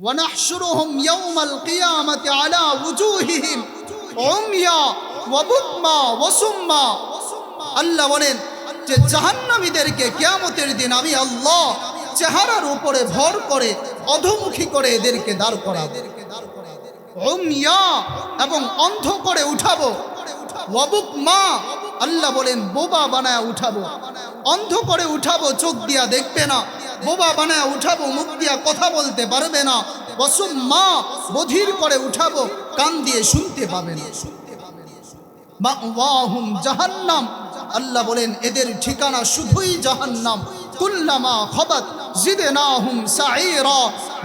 ونحشرهم يوم القيامة على وجوههم عميا وبكما وصما আল্লাহ বলেন যে জাহান্নামীদেরকে কিয়ামতের দিন আমি আল্লাহ চেহারার উপরে ভর করে অধোমুখী করে এদেরকে দাঁড় করাবো, উমিয়া এবং অন্ধ করে উঠাবো, ওয়াবুকমা আল্লাহ বলেন বোবা বানায় উঠাবো, অন্ধ করে উঠাবো, চোখ দিয়া দেখবে না, বোবা বানায় উঠাবো, মুখ দিয়া কথা বলতে পারবে না, ওয়াসুম্মা বধির করে উঠাবো, কান দিয়ে শুনতে পাবে না। মাওয়াহুম জাহান্নাম আল্লাহ বলেন এদের ঠিকানা শুধুই জাহান্নাম। কুল্লামা খাবাত জিদনাহুম সাঈরা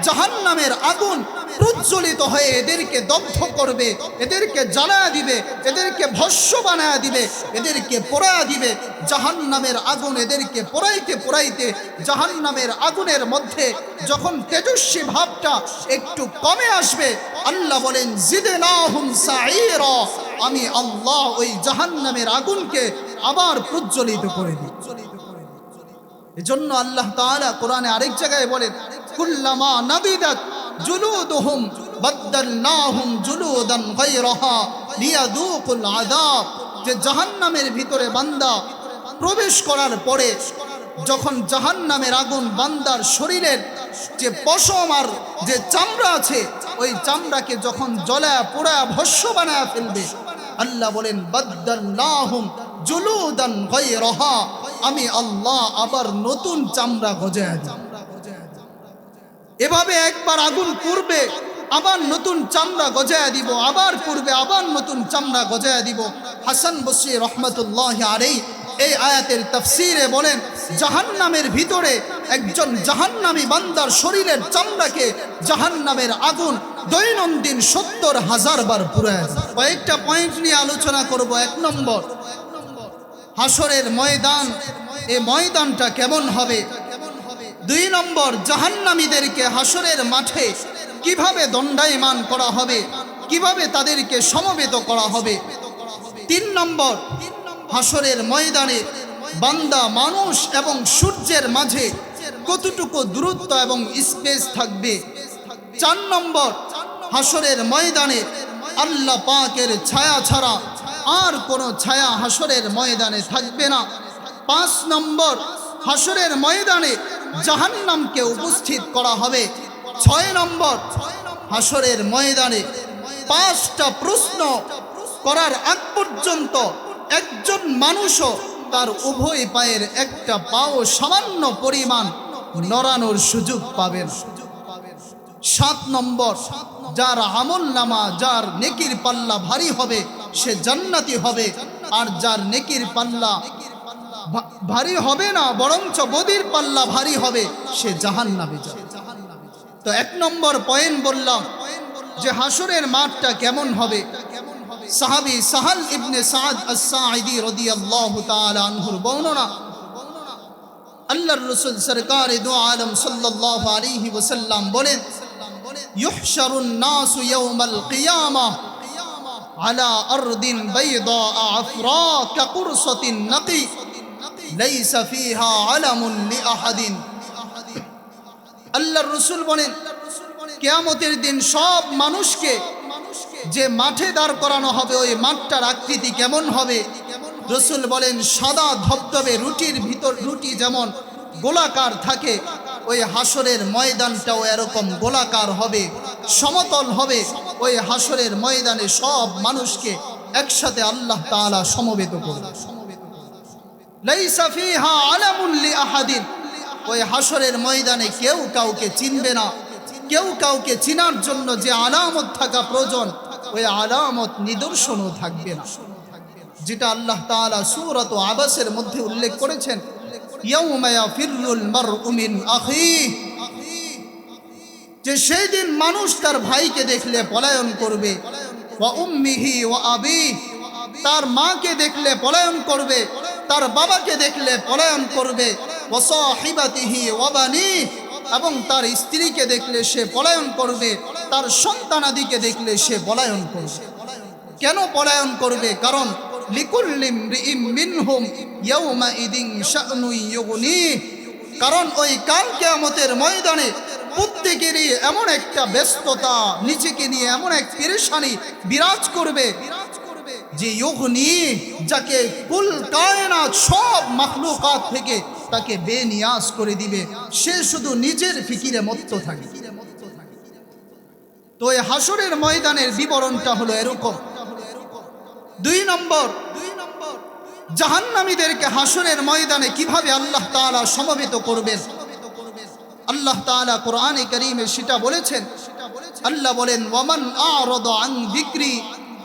জাহান্নামের আগুন প্রজ্বলিত হয়ে এদেরকে দগ্ধ করবে, এদেরকে জ্বালায়া দিবে, এদেরকে ভস্ম বানায়া দিবে, এদেরকে পোড়ায়া দিবে। জাহান্নামের আগুন এদেরকে পোড়াইতে পোড়াইতে জাহান্নামের আগুনের মধ্যে যখন তেজস্বী ভাবটা একটু কমে আসবে আল্লাহ বলেন জিদনাহুম সাঈরা আমি আল্লাহ ওই জাহান্নামের আগুনকে আবার প্রজ্বলিত করে দিই। এজন্য আল্লাহ তাআলা কোরআনে আরেক জায়গায় বলেন কুল্লামা নাদিদাত জুলুদুহুম বাদদালনাহুম জুলুদান গায়রাহা লিয়াযুকুল আযাব। যে জাহান্নামের ভিতরে বান্দা প্রবেশ করার পরে যখন জাহান্নামের আগুন বান্দার শরীরের যে পশম আর যে চামড়া আছে ওই চামড়াকে যখন জ্বলায়া পোড়ায়া ভস্ম বানায়া ফেলবে আল্লাহ বলেন বাদদালনাহুম জুলুদান গায়রাহা আমি আল্লাহ আবার নতুন চামড়া গজায়া দিই। এভাবে একবার আগুন পুড়বে আবার নতুন চামড়া গজায়া দিব, আবার পুড়বে আবার নতুন চামড়া গজায়া দিব। হাসান বসরি রহমতুল্লাহ আলাইহি এই আয়াতের তাফসীরে বলেন জাহান্নামের ভিতরে একজন জাহান্নামী বান্দার শরীরের চামড়াকে জাহান্নামের আগুন দৈনন্দিন ৭০,০০০ বার পুড়ায়। কয়েকটা পয়েন্ট নিয়ে আলোচনা করব। ১ নম্বর, হাসরের ময়দান, এই ময়দানটা কেমন হবে। ২ নম্বর, জাহান্নামীদেরকে হাসরের মাঠে কিভাবে দণ্ডায়মান করা হবে, কিভাবে তাদেরকে সমবেত করা হবে। ৩ নম্বর, হাসরের ময়দানে বান্দা মানুষ এবং সূর্যের মাঝে কতটুকু দূরত্ব এবং স্পেস থাকবে। ৪ নম্বর, হাসরের ময়দানে আল্লাহ পাকের ছায়া ছাড়া আর কোনো ছায়া হাসরের ময়দানে থাকবে না। ৫ নম্বর, হাসরের ময়দানে জাহান্নামকে উপস্থিত করা হবে। ৬ নম্বর, হাসরের ময়দানে ৫টা প্রশ্ন করার আগ পর্যন্ত একজন মানুষও তার উভয় পায়ের একটা পাও সামান্য পরিমাণ নড়ানোর সুযোগ পাবেন। ৭ নম্বর, যার আমল নামা, যার নেকির পাল্লা ভারী হবে সে জান্নাতি হবে, আর যার নেকির পাল্লা ভারী হবে না বরঞ্চ বদির পাল্লা ভারী হবে সে জাহান্নামে যাবে। তো ১ নম্বর পয়েন্ট বললাম যে হাসরের মাঠটা কেমন হবে। সাহাবী সাহাল ইবনে সাদ আস-সাঈদী রাদিয়াল্লাহু তাআলা আনহুর বর্ণনা, আল্লাহর রাসূল সরকারে দু আলম সাল্লাল্লাহু আলাইহি ওয়াসাল্লাম বলেন ইউহশারুন নাসু ইয়াওমাল কিয়ামাহ আলা আরদিন বাইদা আফরা কাকুরসাতিন নাকি লাইসা ফিহা আলামুন লিআহাদিন। আল্লাহর রাসূল বলেন কিয়ামতের দিন সব মানুষকে যে মাঠে দাঁড় করানো হবে ওই মাঠটার আকৃতি কেমন হবে। রাসূল বলেন সাদা ধবধবে রুটির ভিতর, রুটি যেমন গোলাকার থাকে ওই হাসরের ময়দানটাও এরকম গোলাকার হবে, সমতল হবে। ওই হাসরের ময়দানে সব মানুষকে একসাথে আল্লাহ তাআলা সমবেত করবে। লাইসা ফিহা আলামুন লিআহাদিন, ওই হাসরের ময়দানে কেউ কাউকে চিনবে না। কেউ কাউকে চিনার জন্য যে আলামত থাকা প্রয়োজন ওই আলামত নিদর্শনও থাকবে না, যেটা আল্লাহ তাআলা সূরাত আবাসের মধ্যে উল্লেখ করেছেন ইয়াউমা ইয়াফিরুল মারউ মিন আখিহি, যে সেই দিন মানুষ তার ভাইকে দেখলে পলায়ন করবে, ওয়া উম্মিহি ওয়া আবিহি, তার মাকে দেখলে পলায়ন করবে, তার বাবাকে দেখলে পলায়ন করবে, ওয়া সাহিবাতিহি ওয়া বানিহি, এবং তার স্ত্রীকে দেখলে সে পলায়ন করবে, তার সন্তানাদিকে দেখলে সে পলায়ন করবে। কেন পলায়ন করবে? কারণ লিকুল্লি ইমরিইম মিনহুম ইয়াউমাইদিন শা'নুন ইউগনিহি, কারণ ওই কাল কিয়ামতের ময়দানে প্রত্যেকেরই এমন একটা ব্যস্ততা, নিজেকে নিয়ে এমন এক পেরেশানি বিরাজ করবে যে ইউগনি, যাকে কুল কায়নাত সব মাখলুকাত থেকে তাকে বেনিয়াজ করে দিবে, সে শুধু নিজের ফিকিরে মত্ত থাকে। তো এই হাসরের ময়দানের বিবরণটা হলো এরকম। 2 নম্বর, জাহান্নামীদেরকে হাসরের ময়দানে কিভাবে আল্লাহ তাআলা সমবেত করবেন। আল্লাহ তাআলা কোরআনে কারীমে সেটা বলেছেন। আল্লাহ বলেন, ওয়ামান আ'রাদা আন যিকরি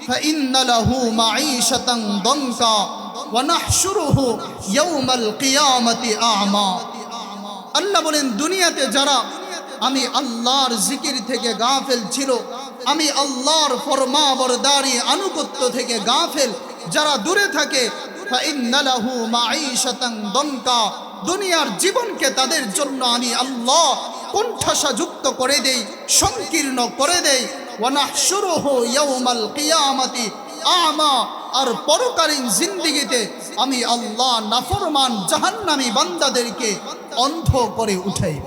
ফাইন্না লাহু মাঈশাতান দানকা ওয়া নাহশুরুহু ইয়াওমাল কিয়ামাতি আ'মা। আল্লাহ বলেন, দুনিয়াতে যারা আমি আল্লাহর জিকির থেকে গাফেল ছিল, আমি আল্লাহর ফরমাবরদারি আনুগত্য থেকে গাফেল যারা দূরে থাকে, ফাইন্না লাহু মাঈশাতান দানকা, দুনিয়ার জীবনকে তাদের জন্য আমি আল্লাহ কোণঠাসাযুক্ত করে দেই, সংকীর্ণ করে দেই। ওয়া নাহশুরুহু ইয়াওমাল কিয়ামাতি আ'মা, আর পরকালীন জিন্দেগিতে আমি আল্লাহ নাফরমান জাহান্নামী বান্দাদেরকে অন্ধ করে উঠাইব।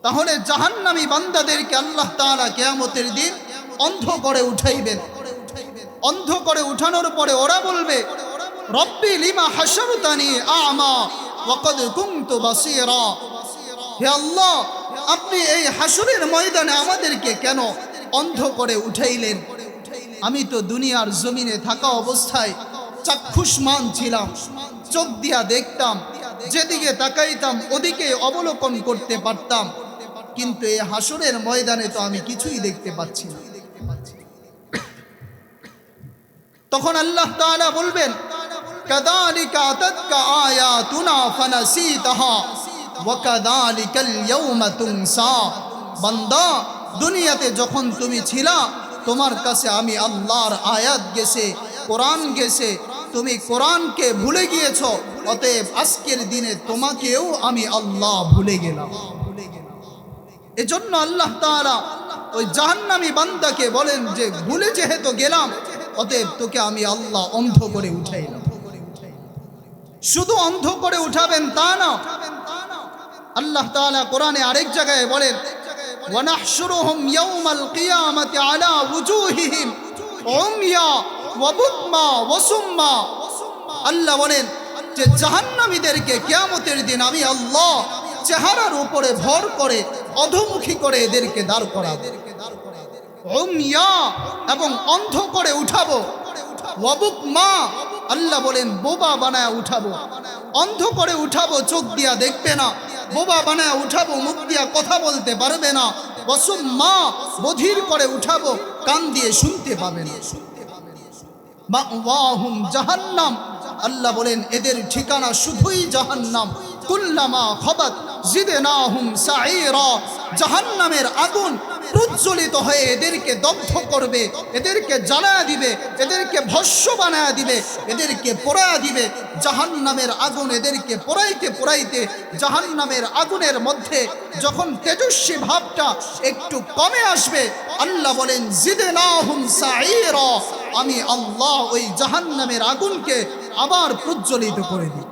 তাহলে জাহান্নামী বান্দাদেরকে আল্লাহ তাআলা কিয়ামতের দিন অন্ধ করে উঠাইবেন। অন্ধ করে উঠানোর পরে ওরা বলবে, রব্বি লিমা হাশারতানি আ'মা ওয়া ক্বাদ কুনতু বাসীরা। হে আল্লাহ, আপনি এই হাসরের ময়দানে আমাদেরকে কেন অন্ধ করে উঠাইলেন? আমি তো দুনিয়ার জমিনে থাকা অবস্থায় চাক্ষুষ্মান ছিলাম, চোখ দিয়া দেখতাম, যেদিকে তাকাইতাম ওদিকে অবলোকন করতে পারতাম, কিন্তু এই হাসরের ময়দানে তো আমি কিছুই দেখতে পাচ্ছি না। তখন আল্লাহ তাআলা বলবেন, কাযালিকা আতাতকা আয়াতুনা ফানাসিতাহা ওয়া কাযালিকাল ইয়াওমা তুনসা। বান্দা, দুনিয়াতে যখন তুমি ছিলা, তোমার কাছে আমি আল্লাহর আয়াত গেছে, কোরআন গেছে, তুমি কোরআনকে ভুলে গিয়েছো, অতএব আজকের দিনে তোমাকেও আমি আল্লাহ ভুলে গেলাম। এজন্য আল্লাহ তাআলা ওই জাহান্নামী বান্দাকে বলেন যে, ভুলে যেহেতু গেলাম, অতএব তোকে আমি আল্লাহ অন্ধ করে উঠাইলাম। শুধু অন্ধ করে উঠাবেন তা না, আল্লাহ তাআলা কোরআনে আরেক জায়গায় বলেন, ওয়া নাহশুরুহুম ইয়াওমাল কিয়ামাতি আলা ওয়ুজুহিহিম উমিয়া ওয়া বুকমা ওয়া সুম্মা। আল্লাহ বলেন যে জাহান্নামীদেরকে কিয়ামতের দিন আমি আল্লাহ চেহারার উপরে ভর করে অধোমুখী করে এদেরকে দাঁড় করাবো, উমিয়া এবং অন্ধ করে উঠাবো, ওয়া বুকমা, আল্লাহ বলেন বোবা বানায়া উঠাবো। অন্ধ করে উঠাবো, চোখ দিয়া দেখবে না, বোবা বানায়া উঠাবো, মুখ দিয়া কথা বলতে পারবে না, ওয়া সুম্মা, বধির করে উঠাবো, কান দিয়ে শুনতে পাবে না। মাওয়াহুম জাহান্নাম, আল্লাহ বলেন এদের ঠিকানা শুধুই জাহান্নাম। কুল্লামা খাবাত জিদনাহুম সাঈরা, জাহান্নামের আগুন প্রজ্বলিত হয়ে এদেরকে দগ্ধ করবে, এদেরকে জ্বালায়া দিবে, এদেরকে ভস্ম বানায়া দিবে, এদেরকে পোড়ায়া দিবে। জাহান্নামের আগুন এদেরকে পোড়াইতে পোড়াইতে জাহান্নামের আগুনের মধ্যে যখন তেজস্বী ভাবটা একটু কমে আসবে, আল্লাহ বলেন জিদনাহুম সাঈরা, আমি আল্লাহ ওই জাহান্নামের আগুনকে আবার প্রজ্বলিত করে দিই।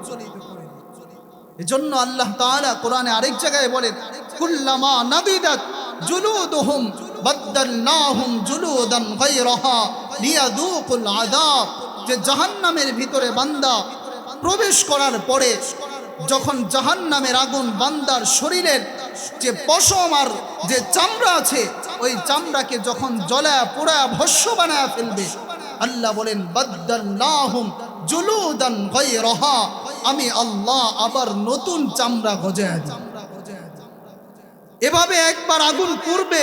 এজন্য আল্লাহ তাআলা কোরআনে আরেক জায়গায় বলেন, কুল্লামা নাদিদাত জুলুদুহুম বাদদালনাহুম জুলুদান গায়রাহা লিয়াযুকুল আযাব। যে জাহান্নামের ভিতরে বান্দা প্রবেশ করার পরে যখন জাহান্নামের আগুন বান্দার শরীরের যে পশম আর যে চামড়া আছে, ওই চামড়াকে যখন জ্বলায়া পোড়ায়া ভস্ম বানায়া ফেলবে, আল্লাহ বলেন বাদদালনাহুম জুলুদান গায়রাহা, আমি আল্লাহ আবার নতুন চামড়া গজায়া দিই। এভাবে একবার আগুন পুড়বে,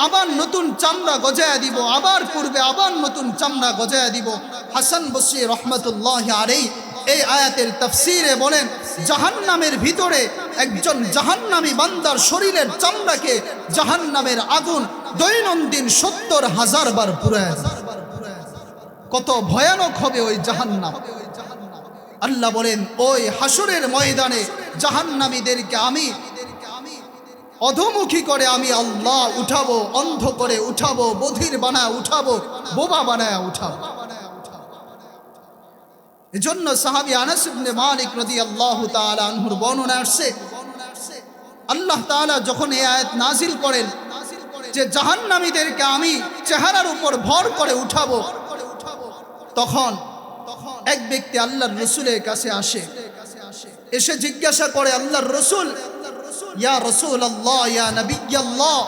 আবার নতুন চামড়া গজায়া দিব, আবার পুড়বে, আবার নতুন চামড়া গজায়া দিব। হাসান বসরি রহমতুল্লাহি আলাইহি এই আয়াতের তাফসীরে বলেন, জাহান্নামের ভিতরে একজন জাহান্নামী বান্দার শরীরের চামড়াকে জাহান্নামের আগুন দৈনন্দিন ৭০,০০০ বার পুড়ায় দেয়। কত ভয়ানক হবে ওই জাহান্নাম। আল্লাহ বলেন ওই হাসরের ময়দানে জাহান্নামীদেরকে আমি অধোমুখী করে আমি আল্লাহ উঠাবো, অন্ধ করে উঠাবো, বধির বানায় উঠাবো, বোবা বানায় উঠাবো। এজন্য সাহাবী আনাস ইবনে মালিক রাদিয়াল্লাহু তাআলা আনহুর বর্ণনা আসছে, আল্লাহ তাআলা যখন এই আয়াত নাজিল করেন যে জাহান্নামীদেরকে আমি চেহারার উপর ভর করে উঠাবো, তখন এক ব্যক্তি আল্লাহর রাসূলের কাছে আসে, এসে জিজ্ঞাসা করে, আল্লাহর রাসূল, ইয়া রাসূলুল্লাহ, ইয়া নবিয়াল্লাহ,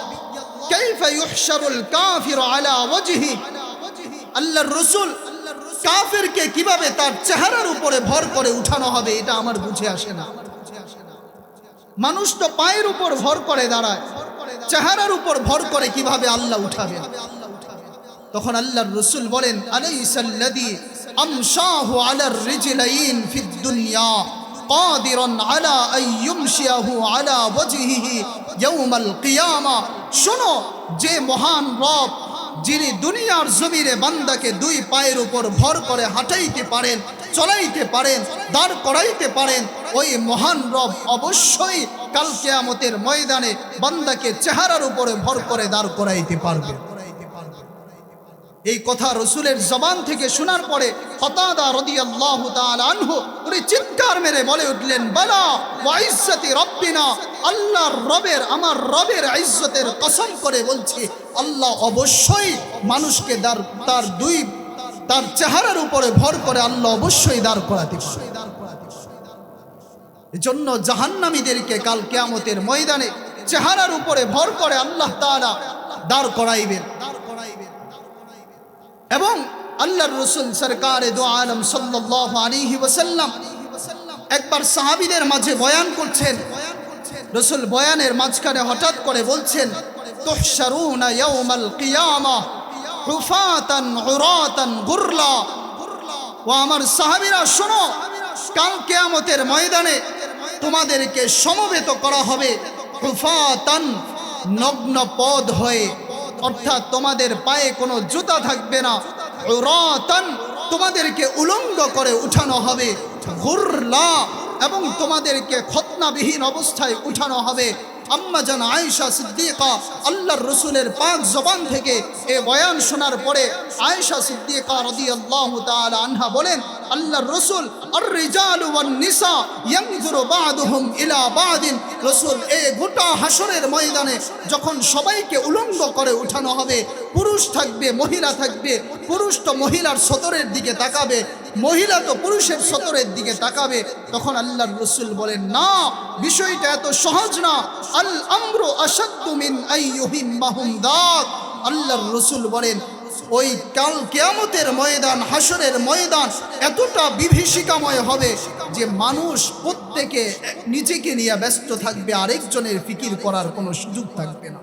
কাইফা ইউহশারুল কাফিরু আলা ওয়াজহি। আল্লাহর রাসূল, কাফিরকে কিভাবে তার চেহারার উপরে ভর করে উঠানো হবে, এটা আমার বুঝে আসে না। মানুষ তো পায়ের উপর ভর করে দাঁড়ায়, চেহারার উপর ভর করে কিভাবে আল্লাহ উঠাবে? তখন আল্লাহর রাসূল বলেন, আলাইসাল্লাযী আমশাহু আলার রিজলাইন ফিদ দুনিয়া কাদিরান আলা আন ইউমশিয়াহু আলা ওয়াজহিহি ইয়াউমাল কিয়ামা। শোনো, যে মহান রব, যিনি দুনিয়ার জমিনে বান্দাকে দুই পায়ের উপর ভর করে হাঁটাইতে পারেন, চলাইতে পারেন, দাঁড় করাইতে পারেন, ওই মহান রব অবশ্যই কাল কিয়ামতের ময়দানে বান্দাকে চেহারার উপরে ভর করে দাঁড় করাইতে পারবে। এই কথা রসুলের জবান থেকে শোনার পরে কাতাদা রাদিয়াল্লাহু তাআলা আনহু উনি চিৎকার মেরে বলে উঠলেন, বালা ওয়া ইজ্জতি রাব্বিনা, আল্লাহর রবের, আমার রবের ইজ্জতের কসম করে বলছি, আল্লাহ অবশ্যই মানুষকে তার চেহারার উপরে ভর করে আল্লাহ অবশ্যই দাঁড় করাতে পারে। এজন্য জাহান্নামীদেরকে কাল কিয়ামতের ময়দানে চেহারার উপরে ভর করে আল্লাহ তাআলা দাঁড় করাইবেন। এবং আল্লাহর রাসূল সরকারে দো আলম সাল্লাল্লাহু আলাইহি ওয়াসাল্লাম একবার সাহাবীদের মাঝে বয়ান করছেন। রাসূল বয়ানের মাঝখানে হঠাৎ করে বলছেন, তুহশারুনা ইয়াউমাল কিয়ামাহ হুফাতান উরাতান গুরলা। ও আমার সাহাবীরা শোনো, কাল কিয়ামতের ময়দানে তোমাদেরকে সমবেত করা হবে হুফাতান, নগ্ন পদ হয়ে, অর্থাৎ তোমাদের পায়ে কোনো জুতা থাকবে না, উরাতান, তোমাদেরকে উলঙ্গ করে উঠানো হবে, গুরলা, এবং তোমাদেরকে খতনাবিহীন অবস্থায় উঠানো হবে। আম্মা জান আয়েশা সিদ্দিকা আল্লাহর রাসূলের পাক জবান থেকে এ বয়ান শোনার পরে আয়েশা সিদ্দিকা রাদিয়াল্লাহু তাআলা আনহা বলেন, আল্লাহর রাসূল, আর রিজালু ওয়ান নিসা ইয়ানজুরু বা'দুহুম ইলা বা'দিন। রাসূল, এই গোটা হাসরের ময়দানে যখন সবাইকে উলঙ্গ করে উঠানো হবে, পুরুষ থাকবে, মহিলা থাকবে, পুরুষ তো মহিলার সতরের দিকে তাকাবে, মহিলা তো পুরুষের সতরের দিকে তাকাবে, তখন আল্লাহর রাসূল বলেন, না, বিষয়টা এত সহজ না, আল আমরু আশাদ্দু মিন আইয়ুহিম্মাহুম দাক। আল্লাহর রাসূল বলেন, ওই কাল কিয়ামতের ময়দান, হাসরের ময়দান এতটা বিভীষিকাময় হবে যে মানুষ প্রত্যেকে নিজেকে নিয়ে ব্যস্ত থাকবে, আরেকজনের ফিকির করার কোনো সুযোগ থাকবে না।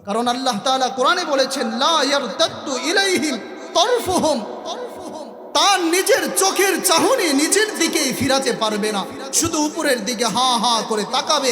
কারণ আল্লাহ তাআলা কোরআনে বলেছেন, লা ইয়ারতাদ্দু ইলাইহিম তারফুহুম, তার নিজের চোখের চাহনি নিজের দিকেই ফিরাতে পারবে না, শুধু উপরের দিকে হা হা করে তাকাবে।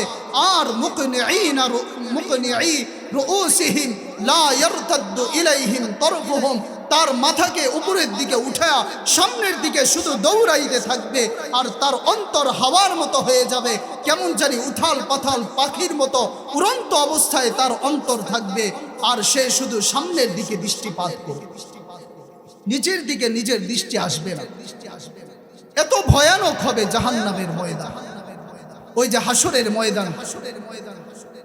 আর মুকনিঈ রুউসিহিম লা ইয়ারতাদ্দু ইলাইহিম তারফুহুম, তার মাথাকে উপরের দিকে উঠায়া সামনের দিকে শুধু দৌড়াইতে থাকবে, আর তার অন্তর হাওয়ার মতো হয়ে যাবে, কেমন জানি উথাল পাথাল পাখির মতো উড়ন্ত অবস্থায় তার অন্তর থাকবে, আর সে শুধু সামনের দিকে দৃষ্টিপাত করবে, নিচের দিকে নিজের দৃষ্টি আসবে না। এত ভয়ানক হবে জাহান্নামের ময়দান, ওই যে হাসরের ময়দান।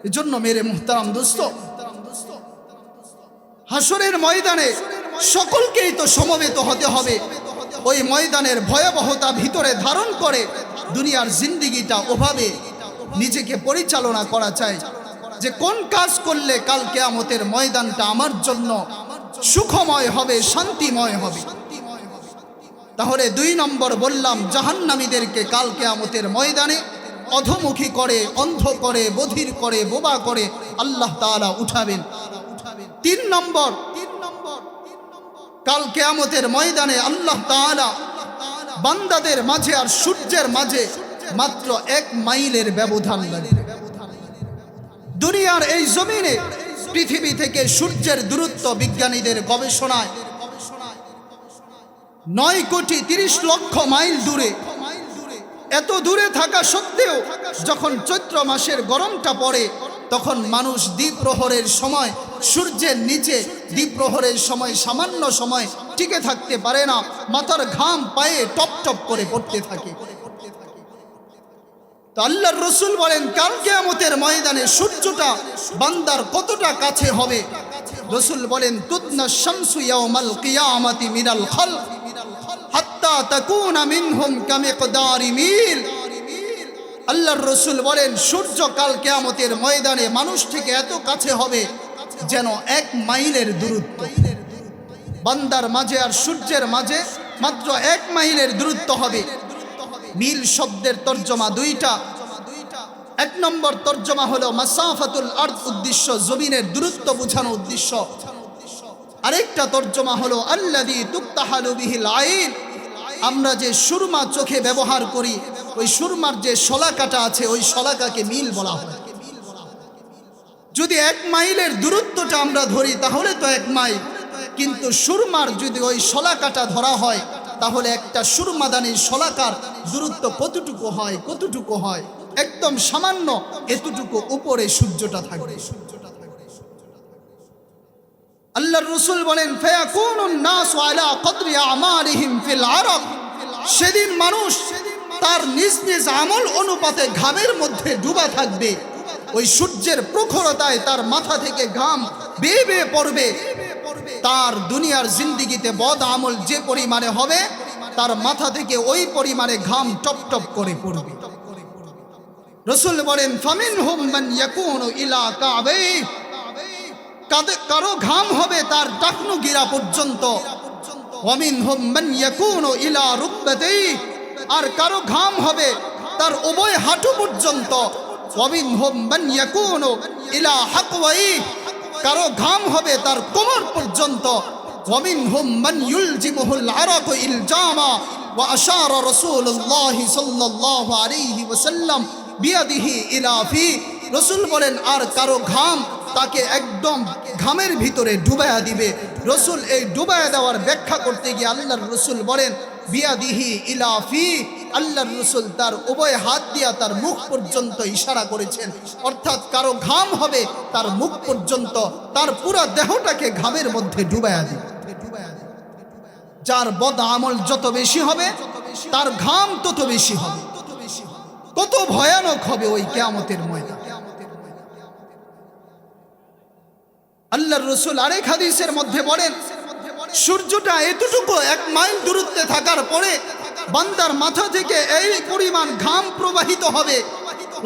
এজন্য মেরে মুহতারাম দোস্ত, হাসরের ময়দানে সকলকেই তো সমবেত হতে হবে। ওই ময়দানের ভয়াবহতা ভিতরে ধারণ করে দুনিয়ার জিন্দিগিটা ওভাবে নিজেকে পরিচালনা করা চাই যে কোন কাজ করলে কাল কিয়ামতের ময়দানটা আমার জন্য সুখময় হবে, শান্তিময় হবে। তাহলে 2 নম্বর বললাম, জাহান্নামীদেরকে কাল কিয়ামতের ময়দানে অধমুখী করে, অন্ধ করে, বধির করে, বোবা করে আল্লাহ তাআলা উঠাবেন। 3 নম্বর, কাল কিয়ামতের ময়দানে আল্লাহ তাআলা বান্দাদের মাঝে আর সূর্যের মাঝে মাত্র 1 মাইলের ব্যবধান রাখবে। দুনিয়ার এই জমিনে পৃথিবী থেকে সূর্যের দূরত্ব বিজ্ঞানীদের গবেষণায় 9,30,00,000 মাইল দূরে। এত দূরে থাকা সত্ত্বেও যখন চৈত্র মাসের গরমটা পড়ে, তখন মানুষ দ্বিপ্রহরের সময় সূর্যের নিচে দ্বিপ্রহরের সময় সামান্য সময় টিকে থাকতে পারে না, মাথার ঘাম পায়ে টপ টপ করে পড়তে থাকে। তো আল্লাহর রসুল বলেন কাল কিয়ামতের ময়দানে সূর্যটা বান্দার কতটা কাছে হবে। রসুল বলেন তুদনা শামসু ইয়াউমাল কিয়ামাতি মিনাল খালক হাত্তা তাকুনা মিনহুম কামিকদারি মিল। আল্লাহর রসুল বলেন সূর্য কাল কিয়ামতের ময়দানে মানুষ থেকে এত কাছে হবে যেন 1 মাইলের দূরত্ব। বান্দার মাঝে আর সূর্যের মাঝে মাত্র 1 মাইলের দূরত্ব হবে। মিল শব্দের তর্জমা দুইটা। 1 নম্বর তর্জমা হলো মাসাফাতুল আরদ, উদ্দেশ্য জমিনের দূরত্ব বোঝানো উদ্দেশ্য। আরেকটা তর্জমা হলো আল্লাযী তুক্তাহালু বিহিল আইন, আমরা যে সুরমা চোখে ব্যবহার করি ওই সুরমার যে শলাকাটা আছে ওই শলাকাকে মিল বলা হয়। যদি 1 মাইলের দূরত্বটা আমরা ধরি তাহলে তো 1 মাইল, কিন্তু সুরমার যদি ওই শলাকাটা ধরা হয় তাহলে একটা সুরমাদানির শলাকার দূরত্ব কতটুকু হয়, কতটুকু হয়? একদম সামান্য এতটুকু উপরে সূর্যটা থাকবে। আল্লাহর রাসূল বলেন ফায়াকুনুন নাসু আলা কদরি আমালিহিম ফিল আরাক, সেদিন মানুষ তার নিজ নিজ আমল অনুপাতে ঘামের মধ্যে ডুবা থাকবে। ওই সূর্যের প্রখরতায় তার মাথা থেকে ঘাম বেয়ে বেয়ে পড়বে। তার দুনিয়ার জিন্দেগিতে বদ আমল যে পরিমাণে হবে তার মাথা থেকে ওই পরিমাণে ঘাম টপ টপ করে পড়বে। রাসূল বলেন ফামিনহুম মান ইয়াকুনু ইলা কাবাই, কারো ঘাম হবে তার টাকনু গিরা পর্যন্ত। ওয়ামিনহুম মান ইয়াকুনু ইলা রুকবাতাই, আর কারো ঘাম হবে তার উভয় হাঁটু পর্যন্ত। ওয়ামিনহুম মান ইয়াকুনু ইলা হাকওয়াই, কারো ঘাম হবে তার কোমর পর্যন্ত। ওয়ামিনহুম মান ইউলজিমুহুল আরাকু ইলজামা ওয়া আশারা রাসূলুল্লাহ সাল্লাল্লাহু আলাইহি ওয়াসাল্লাম বিয়াদিহি ইলা ফি। রাসূল বলেন আর কারো ঘাম তাকে একদম ঘামের ভিতরে ডুবায়া দিবে। রাসূল এই ডুবায়া দেওয়ার ব্যাখ্যা করতে গিয়ে আল্লাহর রাসূল বলেন বিয়াদিহি ইলা ফি, আল্লাহর রাসূল তার উভয় হাত দিয়া তার মুখ পর্যন্ত ইশারা করেছেন। অর্থাৎ কারো ঘাম হবে তার মুখ পর্যন্ত, তার পুরো দেহটাকে ঘামের মধ্যে ডুবায়া দিবে। যার বদ আমল যত বেশি হবে তার ঘাম তত বেশি হবে। কত ভয়ানক হবে ওই কিয়ামতের ময়দান। আল্লাহর রাসূল আরেক হাদিসের মধ্যে বলেন সূর্যটা এতটুকু 1 মাইল দূরত্বে থাকার পরে বান্দার মাথা থেকে এই পরিমাণ ঘাম প্রবাহিত হবে।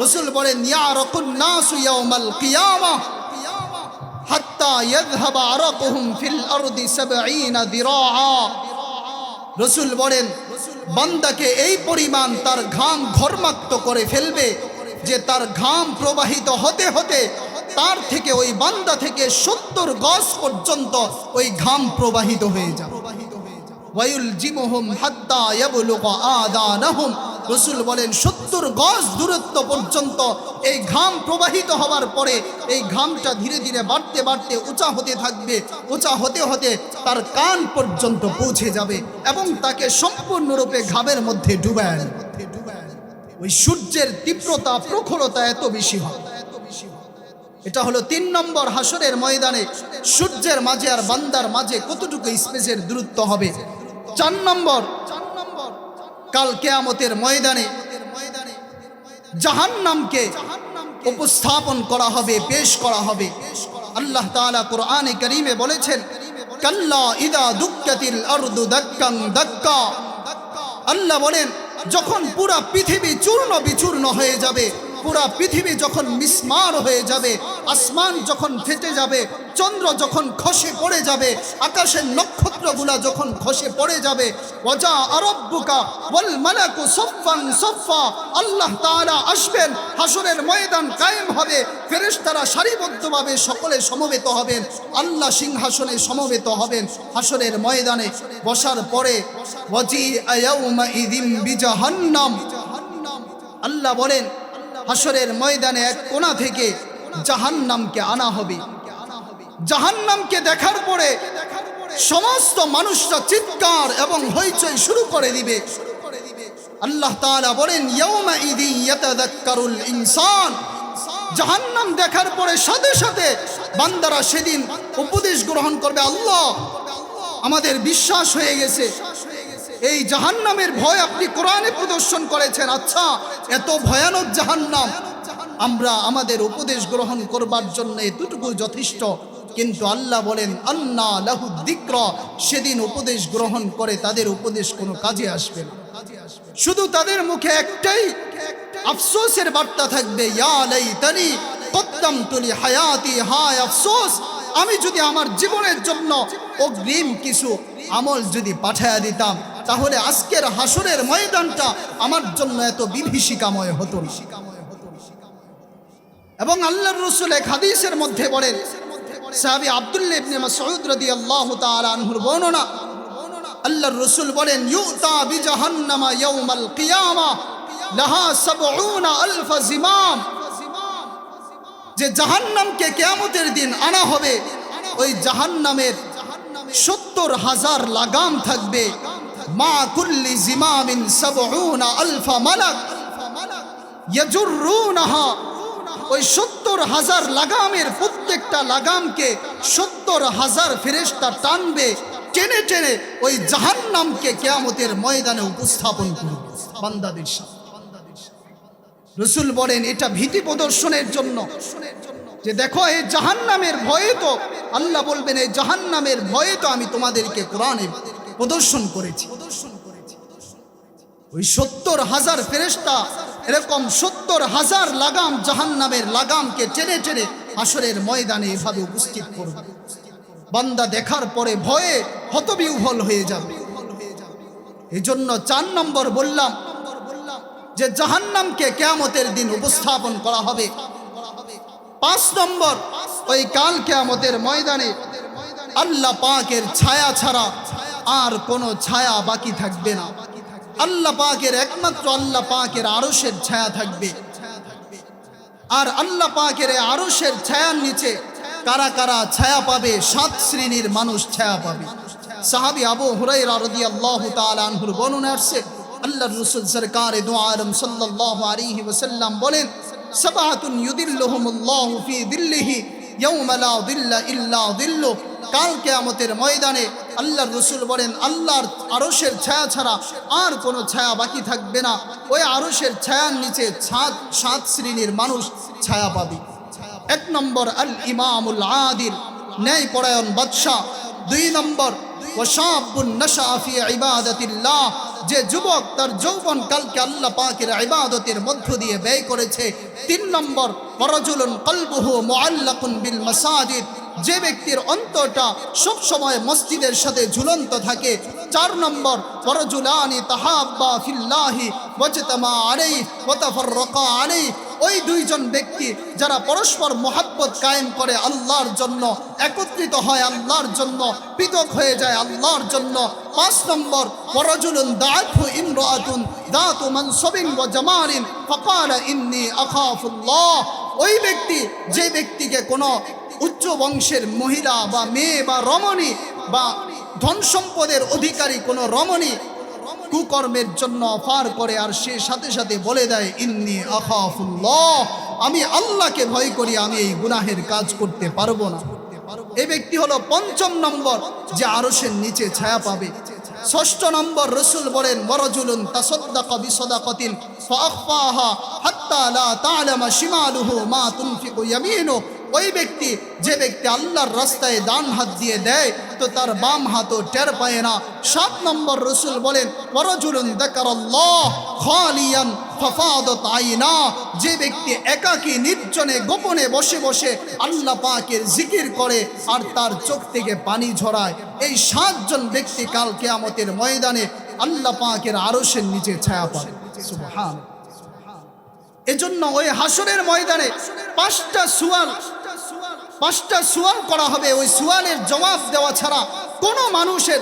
রাসূল বলেন ইয়ারাকুন নাসু ইয়াউমাল কিয়ামাহ হাত্তা ইয়াযহাবা আরাকুহুম ফিল আরদি 70 দিরাআ। রাসূল বলেন বান্দাকে এই পরিমাণ তার ঘাম ঘর্মাক্ত করে ফেলবে যে তার ঘাম প্রবাহিত হতে হতে তার থেকে ওই বান্দা থেকে 70 গজ পর্যন্ত ওই ঘাম প্রবাহিত হয়ে যাবে। ওয়ায়ুলজিমুহুম হাত্তা ইয়াবলুগা আদানাহুম, রাসূল বলেন 70 গজ দূরত্ব পর্যন্ত এই ঘাম প্রবাহিত হওয়ার পরে এই ঘামটা ধীরে ধীরে বাড়তে বাড়তে উঁচা হতে থাকবে। উঁচা হতে হতে তার কান পর্যন্ত পৌঁছে যাবে এবং তাকে সম্পূর্ণরূপে ঘামের মধ্যে ডুবায় নেবে। ওই সূর্যের তীব্রতা প্রখরতা এত বেশি হয়। এটা হলো 3 নম্বর হাসরের ময়দানে সূর্যের মাঝে আর বান্দার মাঝে কতটুকু স্পেসের দূরত্ব হবে। 4 নম্বর কাল কিয়ামতের ময়দানে জাহান্নামকে উপস্থাপন করা হবে, পেশ করা হবে। আল্লাহ তাআলা কোরআনে কারীমে বলেছেন কাল্লা ইদা দুক্কাতিল আরদু দাক্কান দাক্কা। আল্লাহ বলেন যখন পুরা পৃথিবী চূর্ণ বিচূর্ণ হয়ে যাবে, পুরা পৃথিবী যখন মিসমার হয়ে যাবে, আসমান যখন ফেটে যাবে, চন্দ্র যখন খসে পড়ে যাবে, আকাশের নক্ষত্রগুলা যখন খসে পড়ে যাবে, ওয়াজা আরাব্বুকা ওয়াল মালাকু সাফফান সাফফা, আল্লাহ তাআলা আসবেন, হাসরের ময়দান কায়েম হবে, ফেরেশতারা সারিবদ্ধভাবে সকলে সমবেত হবেন, আল্লাহ সিংহাসনে সমবেত হবেন। হাসরের ময়দানে বসার পরে ওয়াজিআ ইয়াউমা ইযিম বিজাহান্নাম, আল্লাহ বলেন হাসরের ময়দানে এক কোণা থেকে জাহান্নামকে আনা হবে। জাহান্নামকে দেখার পরে সমস্ত মানুষরা চিৎকার এবং হইচই শুরু করে দিবে। আল্লাহ তাআলা বলেন ইয়াউমা ইযি ইয়াতাযাক্কারুল ইনসান, জাহান্নাম দেখার পরে সাথে সাথে বান্দারা সেদিন উপদেশ গ্রহণ করবে, আল্লাহ আমাদের বিশ্বাস হয়ে গেছে, এই জাহান্নামের ভয় আপনি কোরআনে প্রদর্শন করেছেন। আচ্ছা, এত ভয়ানক জাহান্নাম, আমরা আমাদের উপদেশ গ্রহণ করবার জন্য এতটুকু যথেষ্ট। কিন্তু আল্লাহ বলেন আন্না লাহু যিকর, সেদিন উপদেশ গ্রহণ করে তাদের উপদেশ কোনো কাজে আসবে না। শুধু তাদের মুখে একটাই আফসোসের বার্তা থাকবে, ইয়া লাইতানি কদ্দামতু লি হায়াতি, হায় আফসোস, আমি যদি আমার জীবনের জন্য অগ্রিম কিছু আমল যদি পাঠায়া দিতাম, তাহলে আজকের হাসরের ময়দানটা আমার জন্য এত বিভীষিকাময় হতো না। এবং আল্লাহর রাসূল এক হাদিসের মধ্যে বলেন, সাহাবী আব্দুল্লাহ ইবনে মাসউদ রাদিয়াল্লাহু তাআলা আনহুর বর্ণনা, আল্লাহর রাসূল বলেন, ইউতা বিজাহান্নামা ইয়াউমাল কিয়ামা লাহা ৭০,০০০ জিমাম, যে জাহান্নামকে কিয়ামতের দিন আনা হবে, ওই জাহান্নামের ৭০,০০০ লাগাম থাকবে, মা কুল্লি জিমামিন ৭০,০০০ মালাক ইয়াজুরুনাহা, ওই ৭০,০০০ লাগামের প্রত্যেকটা লাগামকে ৭০,০০০ ফেরেশতা টানবে, টেনে টেনে ওই জাহান্নামকে কিয়ামতের ময়দানে উপস্থাপন করবে বান্দাদের সামনে। রাসূল বলেন এটা ভীতি প্রদর্শনের জন্য, যে দেখো এই জাহান্নামের ভয়ে তো, আল্লাহ বলবেন এই জাহান্নামের ভয়ে তো আমি তোমাদেরকে কোরআনে প্রদর্শন করেছি। ওই ৭০,০০০ ফেরেশতা এরকম ৭০,০০০ লাগাম, জাহান্নামের লাগামকে টেনে টেনে হাসরের ময়দানে এভাবে উপস্থিত করবে। বান্দা দেখার পরে ভয়ে হতবিহ্বল হয়ে যাবে। এজন্য ৪ নম্বর বললাম যে জাহান্নামকে কিয়ামতের দিন উপস্থাপন করা হবে। ৫ নম্বর, ওই কাল কিয়ামতের ময়দানে আল্লাহ পাকের ছায়া ছাড়া আর কোনো ছায়া বাকি থাকবে না। আল্লাহ পাকের একমাত্র আল্লাহ পাকের আরশের ছায়া থাকবে। আর আল্লাহ পাকের আরশের ছায়ার নিচে কারা কারা ছায়া পাবে? ৭ শ্রেণীর মানুষ ছায়া পাবে। সাহাবী আবু হুরায়রা রাদিয়াল্লাহু তাআলা আনহুর বর্ণনা আসছে, আল্লাহর রাসূল সরকারে দু আলম সাল্লাল্লাহু আলাইহি ওয়াসাল্লাম বলেন, সাবআতুন ইউদিল্লুহুমুল্লাহু ফি দিল্লিহি ইয়াওমা লা দিল্লা ইল্লা দিল্লু, কাল কিয়ামতের ময়দানে আল্লাহর রাসূল বলেন আল্লাহর আরশের ছায়া ছাড়া আর কোনো ছায়া বাকি থাকবে না। ওই আরশের ছায়ার নিচে ৭ শ্রেণীর মানুষ ছায়া পাবে। ১ নম্বর আল ইমামুল আদিল, ন্যায়পরায়ণ বাদশা। ২ নম্বর ওয়াশাবুন নাশা ফি ইবাদাতিল্লাহ, যে যুবক তার যৌবন কালকে আল্লাহ পাকের ইবাদতের মধ্য দিয়ে ব্যয় করেছে। ৩ নম্বর ওয়ারাজুলুন কলবুহু মুআল্লাকুন বিল মাসাজিদ, যে ব্যক্তির অন্তরটা সব সময় মসজিদের সাথে ঝুলন্ত থাকে। ৪ নম্বর ওয়ারাজুলানি তাহাব্বা ফিল্লাহি ওয়াজতামা আলাইহি ওয়া তাফাররাকা আলাইহি, ওই ২ জন ব্যক্তি যারা পরস্পর মহব্বত কায়েম করে আল্লাহর জন্য, একত্রিত হয় আল্লাহর জন্য, পৃথক হয়ে যায় আল্লাহর জন্য। ৫ নম্বর ওয়ারাজুলুন দাআতহু ইমরাআতুন দাতু মানসাবিন ওয়া জামালিন ফাকালা ইন্নী আখাফুল্লাহ, ওই ব্যক্তি যে ব্যক্তিকে কোনো উচ্চ বংশের মহিলা বা মেয়ে বা রমণী বা ধন সম্পদের অধিকারী কোনো রমণী কুকর্মের জন্য অফার করে, আর সে সাথে সাথে বলে দেয় ইন্নী আখাফুল্লাহ, আমি আল্লাহকে ভয় করি, আমি এই গুনাহের কাজ করতে পারবো না, এই ব্যক্তি হলো ৫ম নম্বর যে আরশের নিচে ছায়া পাবে। ৬ষ্ঠ নম্বর রাসূল বলেন ওয়ারাজুলুন তাসাদদাকা বিসাদাকাতিন ফাআখফাহা হাত্তা লা তা'লামা শিমালুহু মা তুনফিকু ইয়ামিনুহু, ওই ব্যক্তি যে ব্যক্তি আল্লাহর রাস্তায় ডান হাত দিয়ে দেয় তো তার বাম হাতও টের পায় না। ৭ নম্বর রাসূল বলেন ওয়ারাজুলুন যাকারাল্লাহ খালিয়ান ফাফাদাত আইনা, যে ব্যক্তি একাকী নির্জনে গোপনে বসে বসে আল্লাহ পাকের জিকির করে আর তার চোখ থেকে পানি ঝরায়। এই ৭ জন ব্যক্তি কাল কিয়ামতের ময়দানে আল্লাহ পাকের আরশের নিচে ছায়া পাবে। সুবহানাল্লাহ। এজন্য ওই হাসরের ময়দানে ৫টা সুয়াল করা হবে। ওই সুয়ালের জবাব দেওয়া ছাড়া কোনো মানুষের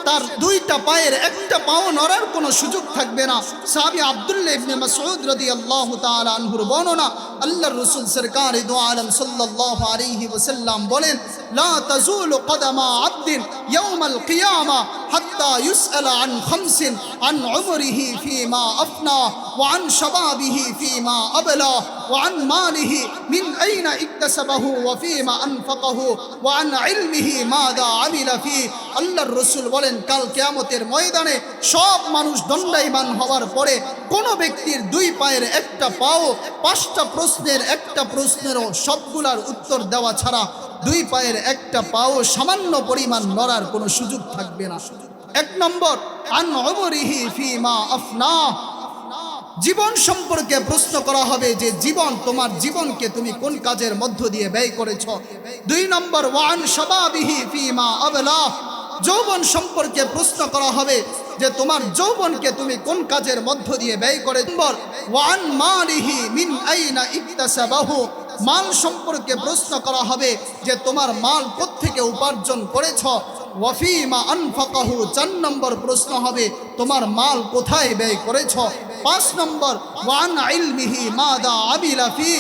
তার ২টা পায়ের একটা পাও নড়ার কোনো সুযোগ থাকবে না। সাহাবী আব্দুল্লাহ ইবনে মাসউদ রাদিয়াল্লাহু তাআলা আনহুর বর্ণনা, আল্লাহর রাসূল সরকারে দু আলম সাল্লাল্লাহু আলাইহি ওয়াসাল্লাম বলেন, লা তাজুলু কদামা আবদিন ইয়াউমাল কিয়ামা حتى يسأل عن خمس عن عمره فيما أفنى وعن شبابه فيما أبلى وعن ماله من أين اكتسبه وفيما أنفقه وعن علمه ماذا عمل فيه আল্লাহর রাসূল বলেন কাল কিয়ামতের ময়দানে সব মানুষ দণ্ডায়মান হওয়ার পরে কোন ব্যক্তির দুই পায়ের একটা পাও পাঁচটা প্রশ্নের একটা প্রশ্নেরও সবগুলার উত্তর দেওয়া ছাড়া দুই পায়ের একটা পাও সামান্য পরিমাণ নড়ার কোনো সুযোগ থাকবে না। এক নম্বর আন উমরিহি ফিমা আফনা, জীবন সম্পর্কে প্রশ্ন করা হবে যে জীবন তোমার জীবনকে তুমি কোন কাজের মধ্য দিয়ে ব্যয় করেছো। দুই নম্বর ওয়ান শাবাবিহি ফিমা আবলা, যৌবন সম্পর্কে প্রশ্ন করা হবে যে তোমার যৌবনকে তুমি কোন কাজের মধ্য দিয়ে ব্যয় করে। নম্বর ওয়ান মালিহি মিন আইনা ইকতাসাবাহু, মাল সম্পর্কে প্রশ্ন করা হবে যে তোমার মাল কোত্থেকে উপার্জন করেছো। ওয়াফিমা আনফাকাহু, 4 নম্বর প্রশ্ন হবে তোমার মাল কোথায় ব্যয় করেছো। 5 নম্বর ওয়ান ইলমিহি মাদা আমিলা ফি,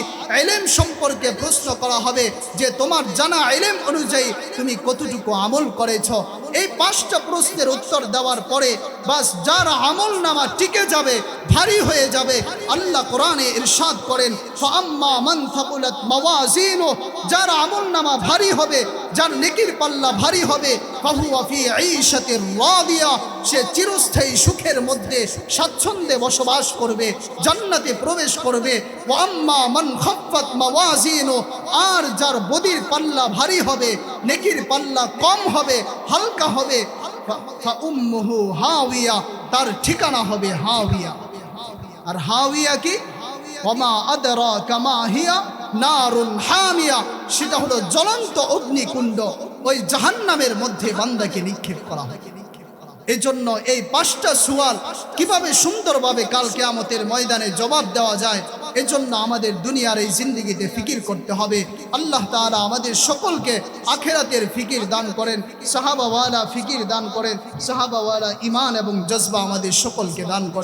ইলম সম্পর্কে প্রশ্ন করা হবে যে তোমার জানা ইলম অনুযায়ী তুমি কতটুকু আমল করেছো। এই 5টা প্রশ্নের উত্তর দেওয়ার পরে বাস যার আমল নামা টিকে যাবে, ভারী হয়ে যাবে, আল্লাহ কোরআনে ইরশাদ করেন ফাআম্মা মান থাকুলাত মাওয়াজিনু, যার আমল নামা ভারী হবে, যার নেকির পাল্লা ভারী হবে, ফাহুয়া ফি ঈশাতির রাদিয়া, সে চিরস্থায়ী সুখের মধ্যে স্বাচ্ছন্দ্যে বসবাস করবে, জান্নাতে প্রবেশ করবে। ওয়া আম্মা মান খাফফাত মাওয়াজিনু, আর যার বদির পাল্লা ভারী হবে, নেকির পাল্লা কম হবে, হালকা হবে, ফাউম্মুহু হাওিয়া, তার ঠিকানা হবে হাওিয়া। আর হাওিয়া কি? ওমা আদরাকা মা হিয়া নারুন হামিয়া, সেটা হলো জ্বলন্ত অগ্নিকুণ্ড, ওই জাহান্নামের মধ্যে বান্দাকে নিক্ষেপ করা হয়। এই জন্য এই 5টা সুয়াল কিভাবে সুন্দরভাবে কাল কিয়ামতের ময়দানে জবাব দেওয়া যায়, এজন্য আমাদের দুনিয়ার এই জিন্দেগিতে ফিকির করতে হবে। আল্লাহ তাআলা আমাদের সকলকে আখিরাতের ফিকির দান করেন, সাহাবাওয়ালা ফিকির দান করেন, সাহাবাওয়ালা ঈমান এবং জজবা আমাদের সকলকে দান করেন।